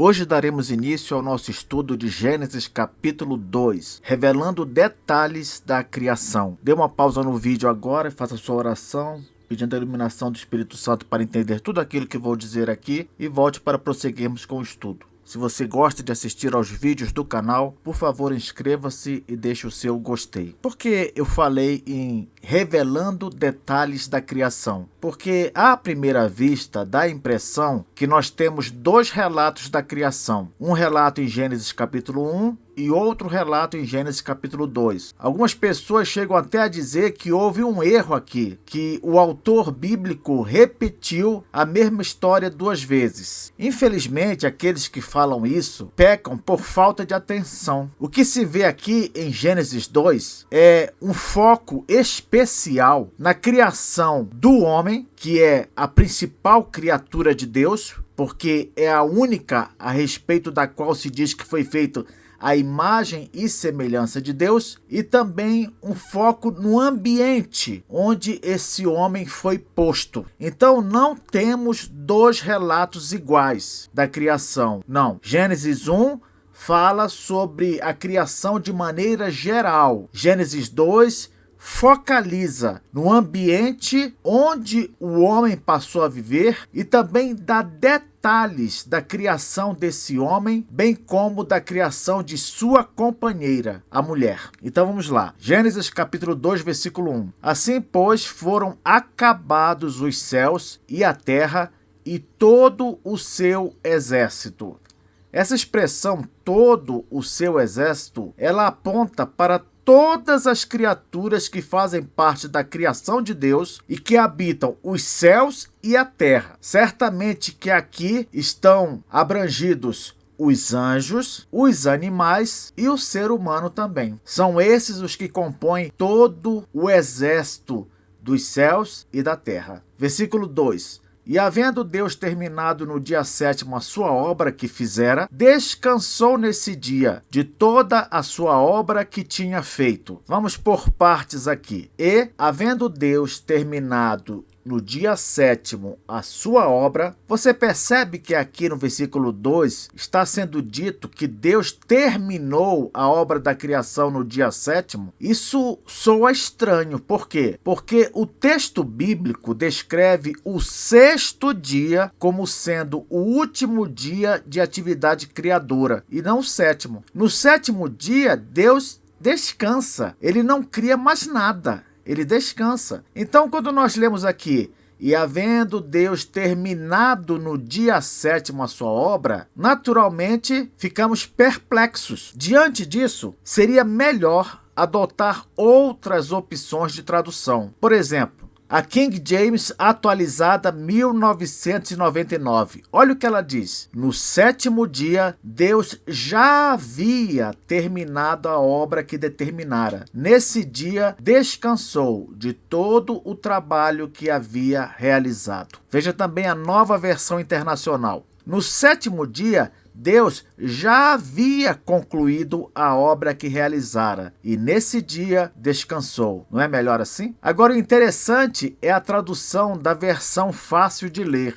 Hoje daremos início ao nosso estudo de Gênesis capítulo 2, revelando detalhes da criação. Dê uma pausa no vídeo agora e faça sua oração, pedindo a iluminação do Espírito Santo para entender tudo aquilo que vou dizer aqui e volte para prosseguirmos com o estudo. Se você gosta de assistir aos vídeos do canal, por favor inscreva-se e deixe o seu gostei. Por que eu falei em revelando detalhes da criação? Porque à primeira vista dá a impressão que nós temos dois relatos da criação. Um relato em Gênesis capítulo 1 e outro relato em Gênesis capítulo 2. Algumas pessoas chegam até a dizer que houve um erro aqui, que o autor bíblico repetiu a mesma história duas vezes. Infelizmente, aqueles que falam isso pecam por falta de atenção. O que se vê aqui em Gênesis 2 é um foco especial na criação do homem, que é a principal criatura de Deus, porque é a única a respeito da qual se diz que foi feito a imagem e semelhança de Deus, e também um foco no ambiente onde esse homem foi posto. Então não temos dois relatos iguais da criação, não. Gênesis 1 fala sobre a criação de maneira geral. Gênesis 2 focaliza no ambiente onde o homem passou a viver e também dá detalhes da criação desse homem, bem como da criação de sua companheira, a mulher. Então vamos lá. Gênesis capítulo 2, versículo 1. Assim, pois, foram acabados os céus e a terra e todo o seu exército. Essa expressão, todo o seu exército, ela aponta para todas as criaturas que fazem parte da criação de Deus e que habitam os céus e a terra. Certamente que aqui estão abrangidos os anjos, os animais e o ser humano também. São esses os que compõem todo o exército dos céus e da terra. Versículo 2. E havendo Deus terminado no dia 7º a sua obra que fizera, descansou nesse dia de toda a sua obra que tinha feito. Vamos por partes aqui. E, havendo Deus terminado no dia 7º a sua obra, você percebe que aqui no versículo 2 está sendo dito que Deus terminou a obra da criação no dia 7º. Isso soa estranho. Por quê? Porque o texto bíblico descreve o 6º dia como sendo o último dia de atividade criadora e não o 7º. No 7º dia, Deus descansa. Ele não cria mais nada. Ele descansa. Então, quando nós lemos aqui, e havendo Deus terminado no dia 7º a sua obra, naturalmente ficamos perplexos. Diante disso, seria melhor adotar outras opções de tradução. Por exemplo, a King James atualizada 1999. Olha o que ela diz. No 7º dia, Deus já havia terminado a obra que determinara. Nesse dia, descansou de todo o trabalho que havia realizado. Veja também a Nova Versão Internacional. No 7º dia, Deus já havia concluído a obra que realizara e nesse dia descansou. Não é melhor assim? Agora, o interessante é a tradução da versão fácil de ler.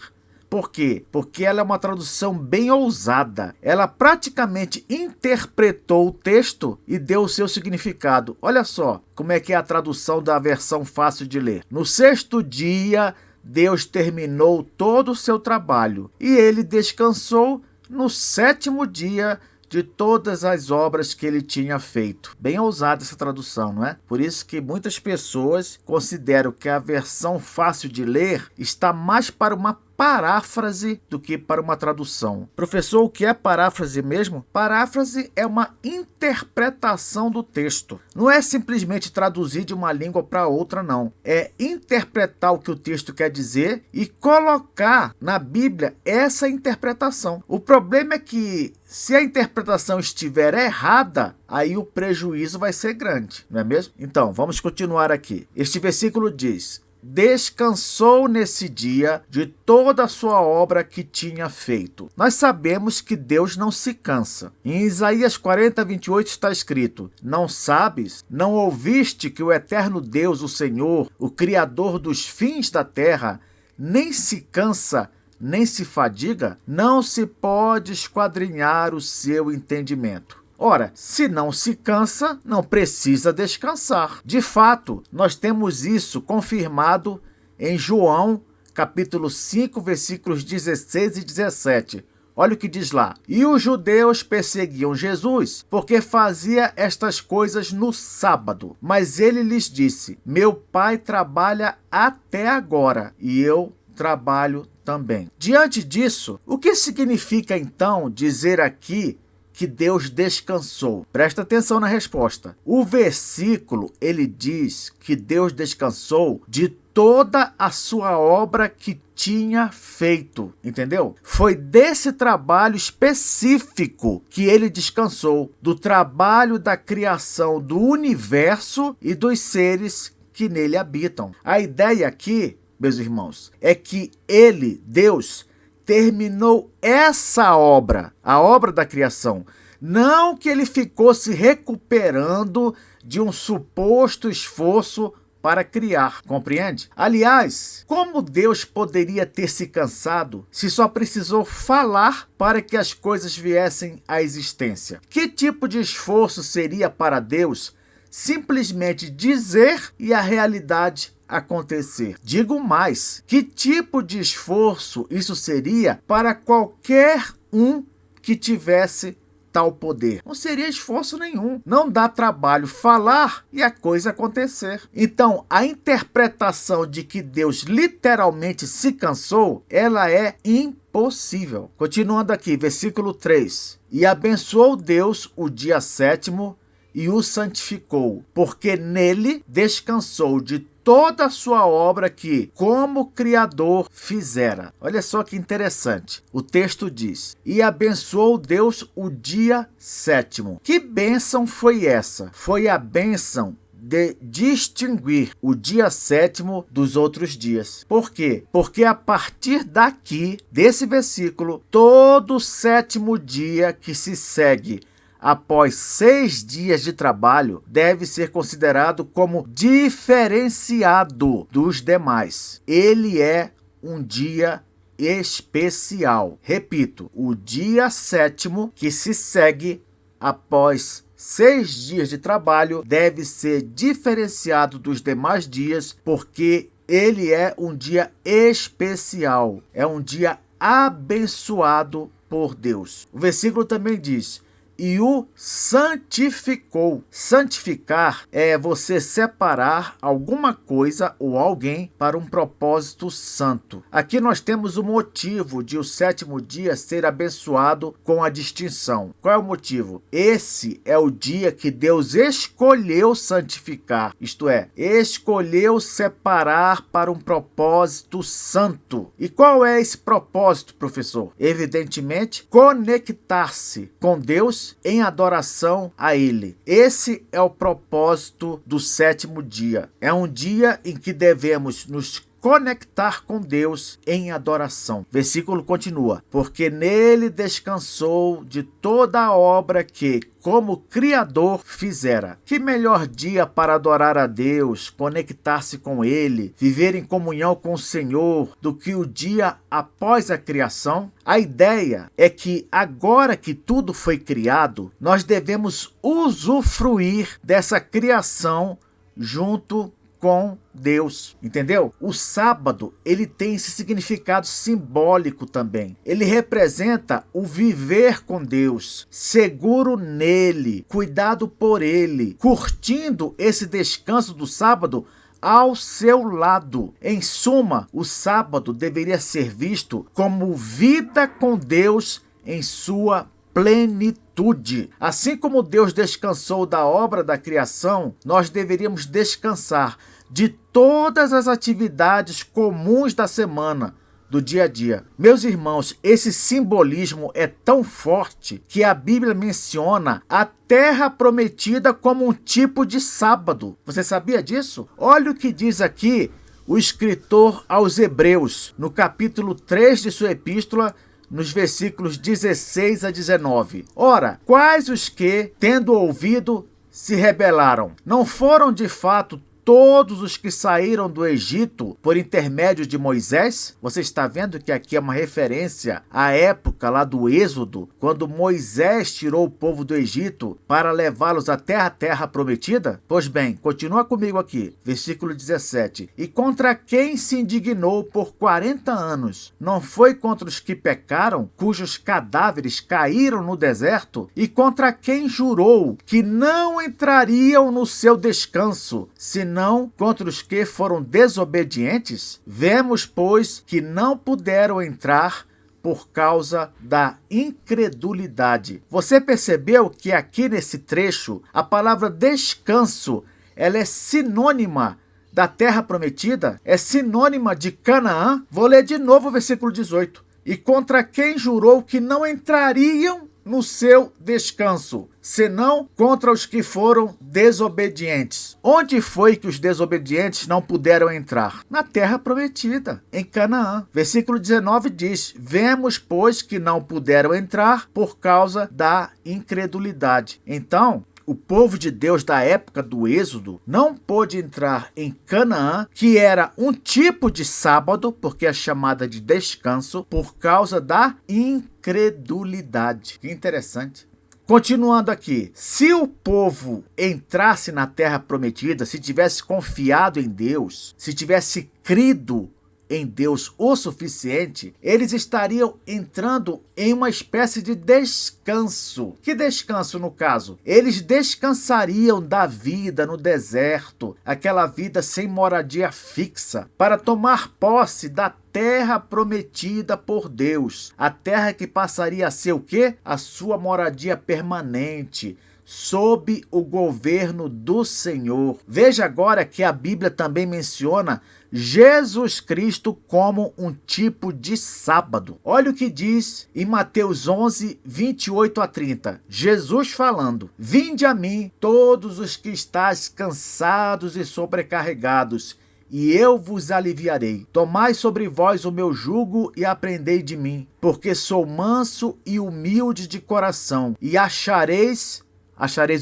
Por quê? Porque ela é uma tradução bem ousada. Ela praticamente interpretou o texto e deu o seu significado. Olha só como é que é a tradução da versão fácil de ler. No 6º dia, Deus terminou todo o seu trabalho e ele descansou no 7º dia de todas as obras que ele tinha feito. Bem ousada essa tradução, não é? Por isso que muitas pessoas consideram que a versão fácil de ler está mais para uma paráfrase do que para uma tradução. Professor, o que é paráfrase mesmo? Paráfrase é uma interpretação do texto. Não é simplesmente traduzir de uma língua para outra, não. É interpretar o que o texto quer dizer e colocar na Bíblia essa interpretação. O problema é que se a interpretação estiver errada, aí o prejuízo vai ser grande, não é mesmo? Então, vamos continuar aqui. Este versículo diz: descansou nesse dia de toda a sua obra que tinha feito. Nós sabemos que Deus não se cansa. Em Isaías 40, 28 está escrito: não sabes, não ouviste que o eterno Deus, o Senhor, o Criador dos fins da terra, nem se cansa, nem se fadiga, não se pode esquadrinhar o seu entendimento. Ora, se não se cansa, não precisa descansar. De fato, nós temos isso confirmado em João, capítulo 5, versículos 16 e 17. Olha o que diz lá. E os judeus perseguiam Jesus, porque fazia estas coisas no sábado. Mas ele lhes disse: meu pai trabalha até agora, e eu trabalho também. Diante disso, o que significa então dizer aqui que Deus descansou? Presta atenção na resposta. O versículo, ele diz que Deus descansou de toda a sua obra que tinha feito, entendeu? Foi desse trabalho específico que ele descansou, do trabalho da criação do universo e dos seres que nele habitam. A ideia aqui, meus irmãos, é que ele, Deus, terminou essa obra, a obra da criação. Não que ele ficou se recuperando de um suposto esforço para criar, compreende? Aliás, como Deus poderia ter se cansado se só precisou falar para que as coisas viessem à existência? Que tipo de esforço seria para Deus simplesmente dizer e a realidade acontecer? Digo mais, que tipo de esforço isso seria para qualquer um que tivesse tal poder? Não seria esforço nenhum. Não dá trabalho falar e a coisa acontecer. Então, a interpretação de que Deus literalmente se cansou, ela é impossível. Continuando aqui, versículo 3. E abençoou Deus o dia sétimo e o santificou, porque nele descansou de toda a sua obra que, como Criador, fizera. Olha só que interessante. O texto diz: e abençoou Deus o dia sétimo. Que bênção foi essa? Foi a bênção de distinguir o dia sétimo dos outros dias. Por quê? Porque a partir daqui, desse versículo, todo sétimo dia que se segue após 6 dias de trabalho, deve ser considerado como diferenciado dos demais. Ele é um dia especial. Repito, o dia sétimo que se segue após 6 dias de trabalho deve ser diferenciado dos demais dias, porque ele é um dia especial, é um dia abençoado por Deus. O versículo também diz: e o santificou. Santificar é você separar alguma coisa ou alguém para um propósito santo. Aqui nós temos o motivo de o sétimo dia ser abençoado com a distinção. Qual é o motivo? Esse é o dia que Deus escolheu santificar, isto é, escolheu separar para um propósito santo. E qual é esse propósito, professor? Evidentemente, conectar-se com Deus em adoração a Ele. Esse é o propósito do sétimo dia. É um dia em que devemos nos conectar com Deus em adoração. Versículo continua: porque nele descansou de toda a obra que, como Criador, fizera. Que melhor dia para adorar a Deus, conectar-se com Ele, viver em comunhão com o Senhor, do que o dia após a criação? A ideia é que agora que tudo foi criado, nós devemos usufruir dessa criação junto com Deus, entendeu? O sábado, ele tem esse significado simbólico também. Ele representa o viver com Deus, seguro nele, cuidado por ele, curtindo esse descanso do sábado ao seu lado. Em suma, o sábado deveria ser visto como vida com Deus em sua plenitude. Assim como Deus descansou da obra da criação, nós deveríamos descansar de todas as atividades comuns da semana, do dia a dia. Meus irmãos, esse simbolismo é tão forte que a Bíblia menciona a terra prometida como um tipo de sábado. Você sabia disso? Olha o que diz aqui o escritor aos Hebreus, no capítulo 3 de sua epístola, nos versículos 16 a 19. Ora, quais os que, tendo ouvido, se rebelaram? Não foram de fato todos os que saíram do Egito por intermédio de Moisés? Você está vendo que aqui é uma referência à época lá do Êxodo, quando Moisés tirou o povo do Egito para levá-los até a terra prometida? Pois bem, continua comigo aqui, versículo 17. E contra quem se indignou por 40 anos? Não foi contra os que pecaram, cujos cadáveres caíram no deserto? E contra quem jurou que não entrariam no seu descanso, senão contra os que foram desobedientes? Vemos, pois, que não puderam entrar por causa da incredulidade. Você percebeu que aqui nesse trecho, a palavra descanso, ela é sinônima da terra prometida? É sinônima de Canaã? Vou ler de novo o versículo 18. E contra quem jurou que não entrariam no seu descanso, senão contra os que foram desobedientes. Onde foi que os desobedientes não puderam entrar? Na terra prometida, em Canaã. Versículo 19 diz: vemos, pois, que não puderam entrar por causa da incredulidade. Então, o povo de Deus da época do Êxodo não pôde entrar em Canaã, que era um tipo de sábado, porque é chamada de descanso, por causa da incredulidade. Que interessante. Continuando aqui, se o povo entrasse na terra prometida, se tivesse confiado em Deus, se tivesse crido em Deus o suficiente, eles estariam entrando em uma espécie de descanso. Que descanso, no caso? Eles descansariam da vida no deserto, aquela vida sem moradia fixa, para tomar posse da terra prometida por Deus, a terra que passaria a ser o quê? A sua moradia permanente, sob o governo do Senhor. Veja agora que a Bíblia também menciona Jesus Cristo como um tipo de sábado. Olha o que diz em Mateus 11, 28 a 30. Jesus falando: vinde a mim todos os que estáis cansados e sobrecarregados, e eu vos aliviarei. Tomai sobre vós o meu jugo e aprendei de mim, porque sou manso e humilde de coração, e achareis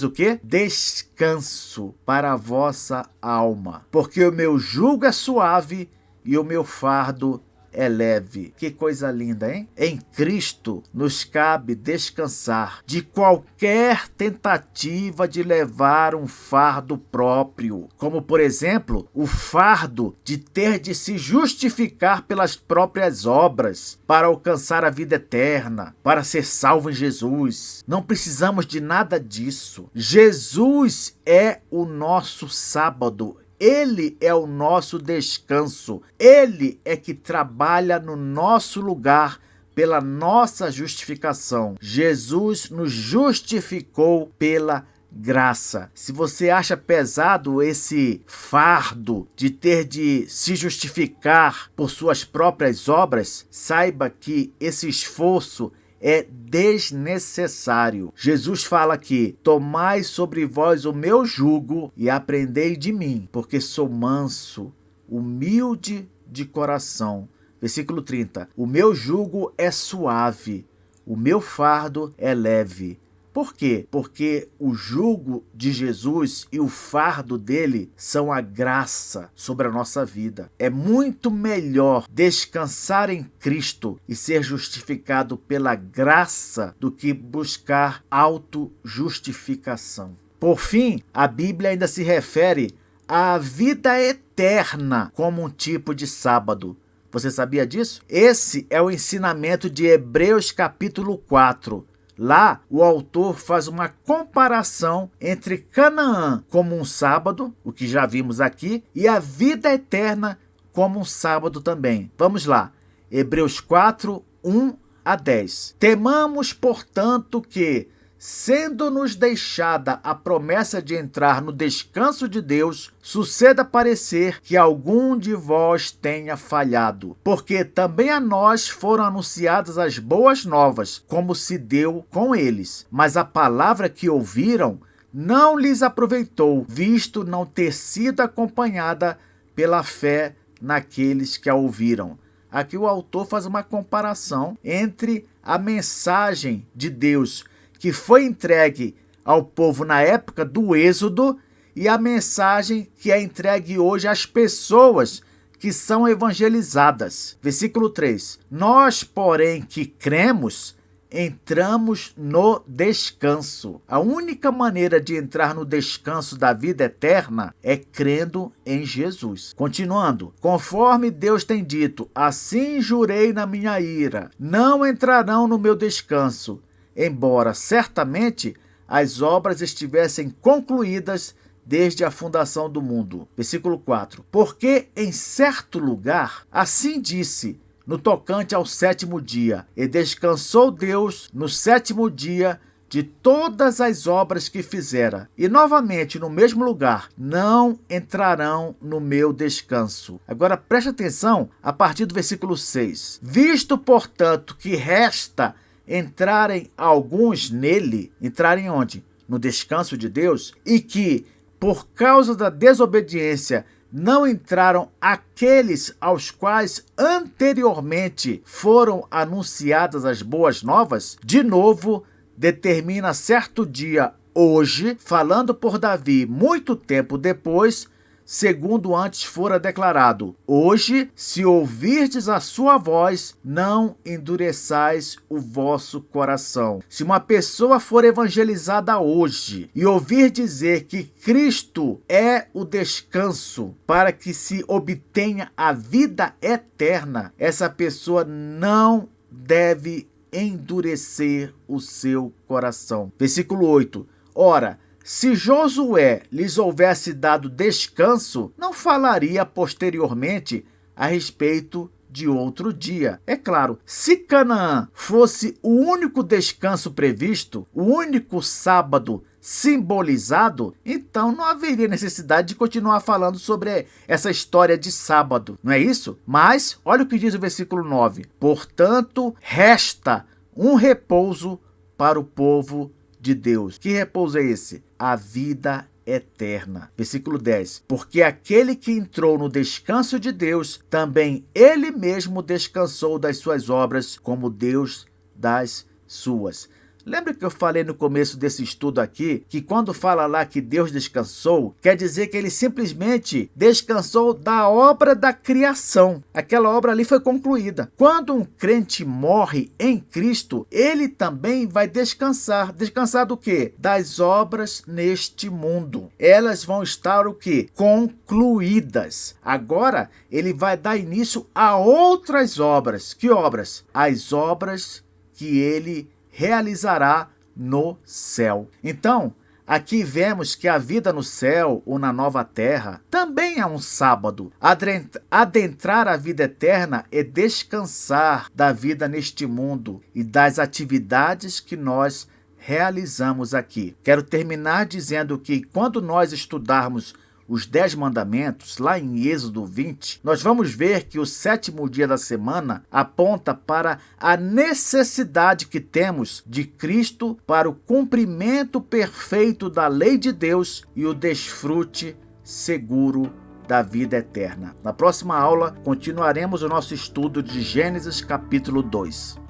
o quê? Descanso para a vossa alma, porque o meu jugo é suave e o meu fardo é leve. Que coisa linda, hein? Em Cristo nos cabe descansar de qualquer tentativa de levar um fardo próprio, como por exemplo, o fardo de ter de se justificar pelas próprias obras para alcançar a vida eterna, para ser salvo em Jesus. Não precisamos de nada disso. Jesus é o nosso sábado. Ele é o nosso descanso. Ele é que trabalha no nosso lugar pela nossa justificação. Jesus nos justificou pela graça. Se você acha pesado esse fardo de ter de se justificar por suas próprias obras, saiba que esse esforço é desnecessário. Jesus fala aqui: tomai sobre vós o meu jugo e aprendei de mim, porque sou manso, humilde de coração. Versículo 30. O meu jugo é suave, o meu fardo é leve. Por quê? Porque o jugo de Jesus e o fardo dele são a graça sobre a nossa vida. É muito melhor descansar em Cristo e ser justificado pela graça do que buscar autojustificação. Por fim, a Bíblia ainda se refere à vida eterna como um tipo de sábado. Você sabia disso? Esse é o ensinamento de Hebreus capítulo 4. Lá, o autor faz uma comparação entre Canaã como um sábado, o que já vimos aqui, e a vida eterna como um sábado também. Vamos lá. Hebreus 4, 1 a 10. Temamos, portanto, que, sendo-nos deixada a promessa de entrar no descanso de Deus, suceda parecer que algum de vós tenha falhado. Porque também a nós foram anunciadas as boas novas, como se deu com eles. Mas a palavra que ouviram não lhes aproveitou, visto não ter sido acompanhada pela fé naqueles que a ouviram. Aqui o autor faz uma comparação entre a mensagem de Deus que foi entregue ao povo na época do Êxodo e a mensagem que é entregue hoje às pessoas que são evangelizadas. Versículo 3. Nós, porém, que cremos, entramos no descanso. A única maneira de entrar no descanso da vida eterna é crendo em Jesus. Continuando, conforme Deus tem dito, assim jurei na minha ira, não entrarão no meu descanso, embora certamente as obras estivessem concluídas desde a fundação do mundo. Versículo 4. Porque em certo lugar, assim disse, no tocante ao sétimo dia, e descansou Deus no sétimo dia de todas as obras que fizera. E novamente, no mesmo lugar, não entrarão no meu descanso. Agora preste atenção a partir do versículo 6. Visto, portanto, que resta entrarem alguns nele, entrarem onde? No descanso de Deus, e que, por causa da desobediência, não entraram aqueles aos quais anteriormente foram anunciadas as boas novas, de novo, determina certo dia, hoje, falando por Davi muito tempo depois, segundo antes fora declarado: hoje, se ouvirdes a sua voz, não endureçais o vosso coração. Se uma pessoa for evangelizada hoje e ouvir dizer que Cristo é o descanso para que se obtenha a vida eterna, essa pessoa não deve endurecer o seu coração. Versículo 8. Ora, se Josué lhes houvesse dado descanso, não falaria posteriormente a respeito de outro dia. É claro, se Canaã fosse o único descanso previsto, o único sábado simbolizado, então não haveria necessidade de continuar falando sobre essa história de sábado, não é isso? Mas, olha o que diz o versículo 9. Portanto, resta um repouso para o povo de Deus. Que repouso é esse? A vida eterna. Versículo 10. Porque aquele que entrou no descanso de Deus, também ele mesmo descansou das suas obras, como Deus das suas. Lembra que eu falei no começo desse estudo aqui, que quando fala lá que Deus descansou, quer dizer que ele simplesmente descansou da obra da criação. Aquela obra ali foi concluída. Quando um crente morre em Cristo, ele também vai descansar. Descansar do quê? Das obras neste mundo. Elas vão estar o quê? Concluídas. Agora, ele vai dar início a outras obras. Que obras? As obras que ele realizará no céu. Então, aqui vemos que a vida no céu ou na nova terra também é um sábado. Adentrar a vida eterna é descansar da vida neste mundo e das atividades que nós realizamos aqui. Quero terminar dizendo que quando nós estudarmos os 10 mandamentos, lá em Êxodo 20, nós vamos ver que o sétimo dia da semana aponta para a necessidade que temos de Cristo para o cumprimento perfeito da lei de Deus e o desfrute seguro da vida eterna. Na próxima aula, continuaremos o nosso estudo de Gênesis capítulo 2.